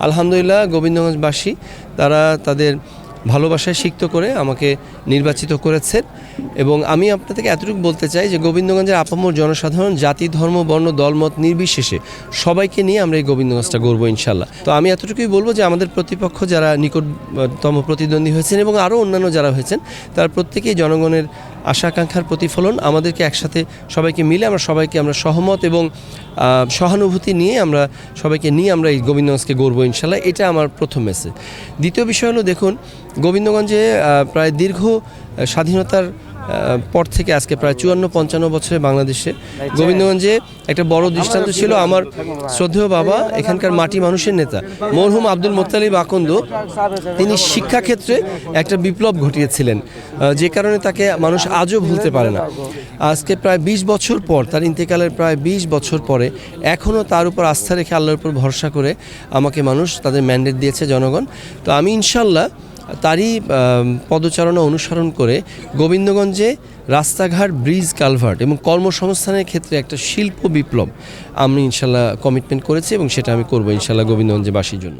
আলহামদুলিল্লাহ গোবিন্দগঞ্জবাসী তারা তাদের ভালোবাসায় সিক্ত করে আমাকে নির্বাচিত করেছেন এবং আমি আপনার থেকে এতটুকু বলতে চাই যে গোবিন্দগঞ্জের আপামর জনসাধারণ জাতি ধর্ম বর্ণ দলমত নির্বিশেষে সবাইকে নিয়ে আমরা এই গোবিন্দগঞ্জটা গড়বো ইনশাল্লাহ। তো আমি এতটুকুই বলবো যে আমাদের প্রতিপক্ষ যারা নিকটতম প্রতিদ্বন্দ্বী হয়েছেন এবং আরও অন্যান্য যারা হয়েছেন তারা প্রত্যেকেই জনগণের আশা আকাঙ্ক্ষার প্রতিফলন। আমাদেরকে একসাথে সবাইকে মিলে আমরা সহমত এবং সহানুভূতি নিয়ে সবাইকে নিয়ে আমরা এই গোবিন্দগঞ্জকে গড়বো ইনশাল্লাহ। এটা আমার প্রথম মেসেজ। দ্বিতীয় বিষয় হলো দেখুন গোবিন্দগঞ্জে প্রায় দীর্ঘ স্বাধীনতার পর থেকে আজকে প্রায় 54-55 বছরে বাংলাদেশে গোবিন্দগঞ্জে একটা বড় দৃষ্টান্ত ছিল আমার শ্রদ্ধেয় বাবা এখানকার মাটি মানুষের নেতা মরহুম আব্দুল মোত্তালিব আকন্দ। তিনি শিক্ষাক্ষেত্রে একটা বিপ্লব ঘটিয়েছিলেন যে কারণে তাকে মানুষ আজও ভুলতে পারে না। আজকে প্রায় 20 বছর পর তার ইন্তেকালের প্রায় 20 বছর পরে এখনও তার উপর আস্থা রেখে আল্লাহর উপর ভরসা করে আমাকে মানুষ তাদের ম্যান্ডেট দিয়েছে জনগণ। তো আমি ইনশাল্লাহ তারই পদচারণা অনুসরণ করে গোবিন্দগঞ্জে রাস্তাঘাট ব্রিজ কালভার্ট এবং কর্মসংস্থানের ক্ষেত্রে একটা শিল্প বিপ্লব আমি ইনশাল্লাহ কমিটমেন্ট করেছি এবং সেটা আমি করবো ইনশাল্লাহ গোবিন্দগঞ্জবাসীর জন্য।